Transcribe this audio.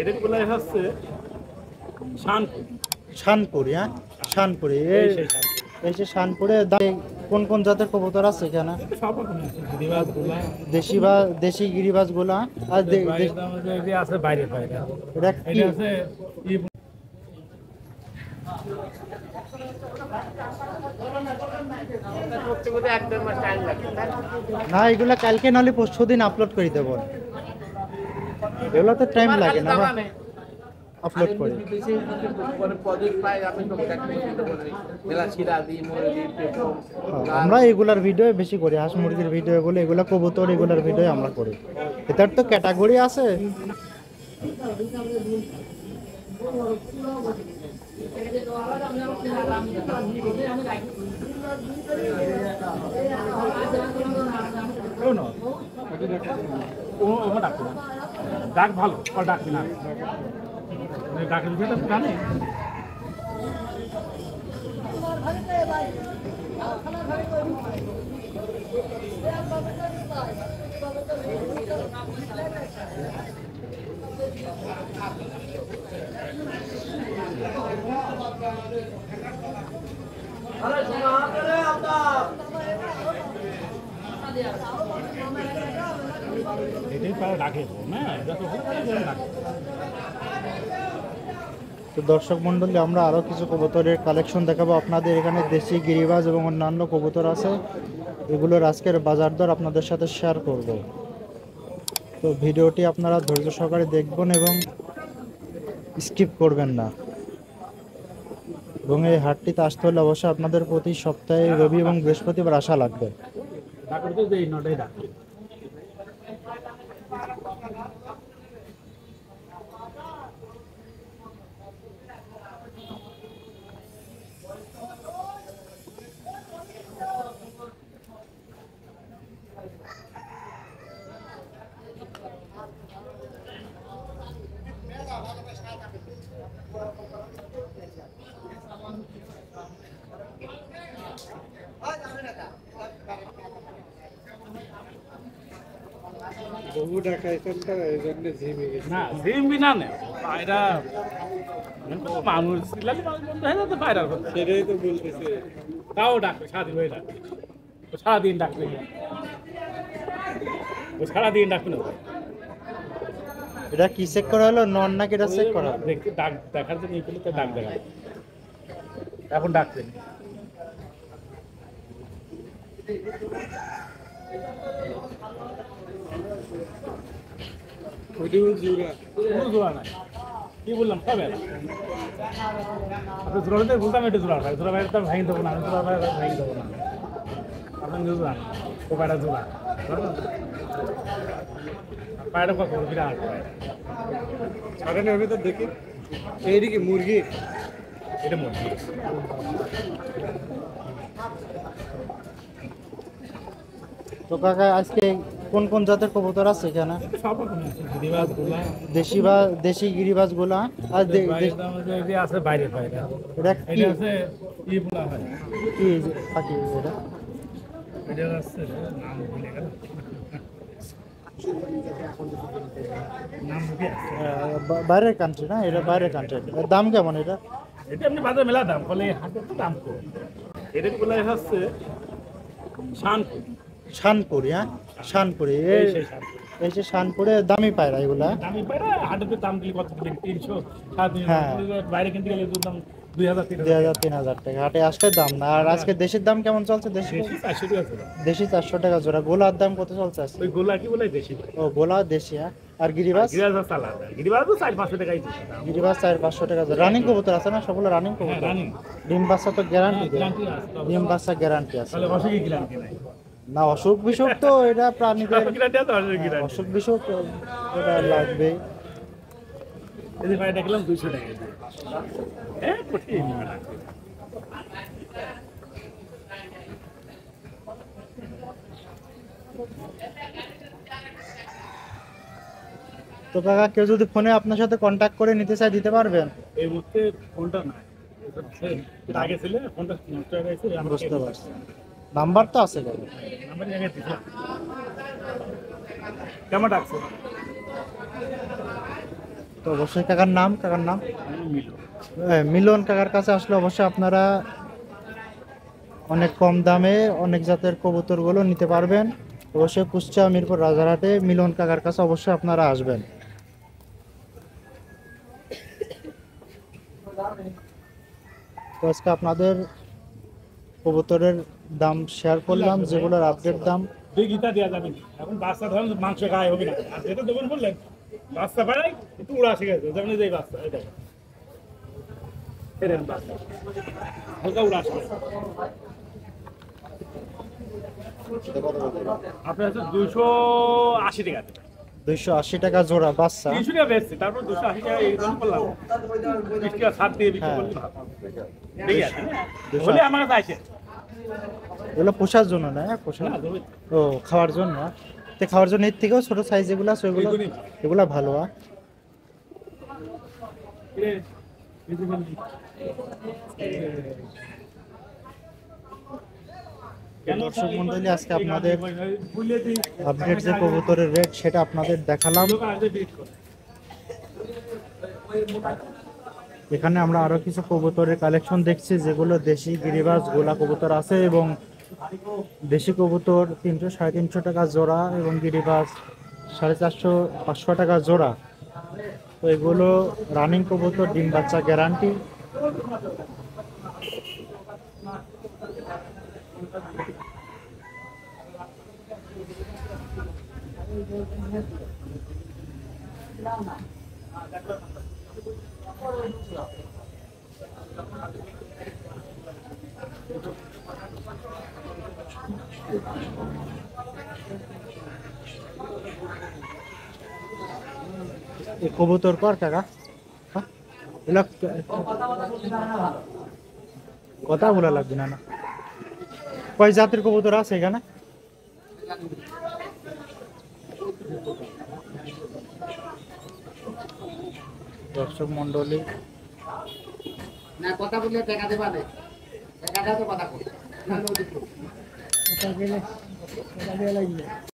এদের গুলাই হচ্ছে শানপুর। শানপুর, হ্যাঁ শানপুরে এই যে শানপুরে কোন কোন জাতের কবুতর আছে এখানে? সব রকমের আছে, গিরিবাজ গুলা, দেশি গিরিবাজ গুলা আর বাইরের দাম আছে, বাইরে বাইরে এটা কি? এটা আছে না এগুলা কালকে নাহলে পরশু দিন আপলোড করে দেবো। এগুলো তো টাইম লাগে না আপলোড করে। আমরা এগুলার ভিডিও বেশি করি, হাঁস মুরগির ভিডিও এগুলো, এগুলো কবুতর এগুলার ভিডিও আমরা করি। এটার তো ক্যাটাগরি আছে। ডাক ভালো, ডাক না ডাকের বিষয়টা জানে। এটাই তারা ডাকে না, এটা তো ডাকে। তো দর্শক মন্ডলী, আমরা আরও কিছু কবুতরের কালেকশন দেখাবো আপনাদের। এখানে দেশি গিরিবাজ এবং অন্যান্য কবুতর আছে, এগুলোর আজকের বাজার দর আপনাদের সাথে শেয়ার করব। তো ভিডিওটি আপনারা ধৈর্য সহকারে দেখবেন এবং স্কিপ করবেন না। এবং এই হাটটিতে আসতে হলে অবশ্যই আপনাদের প্রতি সপ্তাহে রবি এবং বৃহস্পতিবার আসা লাগবে। তাও ডাকবে সারাদিন, হয়ে ডাকবে সারাদিন, ডাকবে সারাদিন ডাকবে না। এটা কি চেক করা হলো, নন নাকি এটা চেক করা? দেখতে ডাক দেখার জন্য ডাক দেখা, এখন ডাকবেন। জোড়া নাই, কি বললাম তবে আপনি জোড়াতে বলতাম, এটা জোড়া ভাই, জোড়া ভাই তো ভেঙে দেবো না, আমি জোড়া ভাই ভেঙে দেবো না। আপনার জোড়া ও পায়রা জোড়া, পায়রা কত বিরাট পায়রা আমি তো দেখি। এইদিকে মুরগি, এটা মুরগি। তো কাকা আজকে কোন কোন জাতের কবুতর আছে এখানে? সব রকমের আছে, গিরিবাজ গুলা, দেশি গিরিবাজ গুলা আর আছে বাইরে বাইরে। এটা কি আছে ইবলা হয়, কি পাখি এটা? এটা আছে নাম ভুলে গেল, নাম কি আছে, বাইরের কান্ট্রি না, এটা বাইরের কান্ট্রি। দাম কেমন এটা? এটা এমনি বাজারে মেলা দাম, ফলে হাতে তো দাম কম। এদের গুলাই হচ্ছে শানপুর। শানপুর, হ্যাঁ শানপুরে এই যে শানপুরে দামি পায়রা এগুলা। দামি পায়রা হাটেতে দাম দিলে কত দিলেন 300, বাইরে কিনতে গেলে দাম 2000 3000 টাকা। হাটে আসলে দাম না। আর আজকে দেশির দাম কেমন চলছে? দেশি 400 টাকা জোড়া। দেশি 400 টাকা জোড়া। গোলার দাম কত চলছে আজকে? ওই গোলা কি বলে দেশি, ও গোলা দেশি, হ্যাঁ। আর গিরিবাজ? গিরিবাজ আলাদা, গিরিবাজ তো 400-500 টাকাই দিচ্ছে। গিরিবাজ 400-500 টাকা জোড়া। রানিং কবুতর আছে না সবগুলো? রানিং কবুতর। ডিম বাচ্চা তো গ্যারান্টি দেয়, ডিম বাচ্চা গ্যারান্টি আছে। তাহলে অসুখী গ্যারান্টি নাই না, অসুখ বিসুখ তো এটা প্রাণীদের গ্যারান্টি আছে, অসুখ বিসুখ এটা লাগবে। এই যে ভাই দেখলাম 200 টাকা দিয়ে, হ্যাঁ কঠিন। তো কাকা কেউ যদি ফোনে আপনার সাথে কন্ট্যাক্ট করে নিতে চায় দিতে পারবেন? এই মুহূর্তে ফোনটা নাই, আগে ছিল ফোনটা নষ্ট হয়ে গেছে। বুঝতে পারছি, নাম্বার তো আছে কেন? নাম্বার জায়গায় দিচ্ছি। কেমন ডাকছে? তো অবশ্যই কাকার নাম মিলন কাকার কাছে আসলে অবশ্যই আপনারা অনেক কম দামে অনেক জাতের কবুতরগুলো নিতে পারবেন। অবশ্যই কুষ্টিয়া মিরপুর রাজারহাটে মিলন কাকার কাছে অবশ্যই আপনারা আসবেন। তো আজকে আপনাদের কবুতরের দাম শেয়ার করলাম, যেগুলোর আপডেট দাম। দুই গীতা দেওয়া যাবে না। এখন বাচ্চা ধরেন মাংস গায়ে হবে না, আর যেটা দেবেন বললেন বাচ্চা পাড়াই একটু উড়া শিখে গেছে, যেমন এই যে এই বাচ্চা এটা এরকম বাচ্চা হালকা উড়া শিখে আপনার হচ্ছে 280 টাকা 280 টাকা জোড়া বাচ্চা। 300 টাকা বেচছে, তারপর 280 টাকা এই দাম করলাম, 20 টাকা ছাড় দিয়ে বিক্রি করলে ভালো। ঠিক আছে বলে আমার কাছে আসে এগুলো পোষার জন্য না, পোষা ও খাওয়ার জন্য। তো খাওয়ার জন্য এর থেকেও ছোট সাইজ যেগুলো আছে ওইগুলো, এগুলো ভালো। দর্শক মন্ডলী, আজকে আপনাদের আপডেট যে কবুতরের রেট সেটা আপনাদের দেখালাম। এখানে আমরা আরো কিছু কবুতরের কালেকশন দেখছি, যেগুলো দেশি গিরিবাজ গোলা কবুতর আছে, এবং দেশি কবুতর 300 350 টাকা জোড়া, এবং গিরিবাজ 450 500 টাকা জোড়া। তো এগুলো রানিং কবুতর, ডিম বাচ্চা গ্যারান্টি। কবুতর কর কাকা, কথা বলা লাগবে না। কয় জাতের কবুতর আছে এখানে? দর্শক মন্ডলী, না কথা বললে দেখা দেবা না, দেখা দাও তো কথা বল।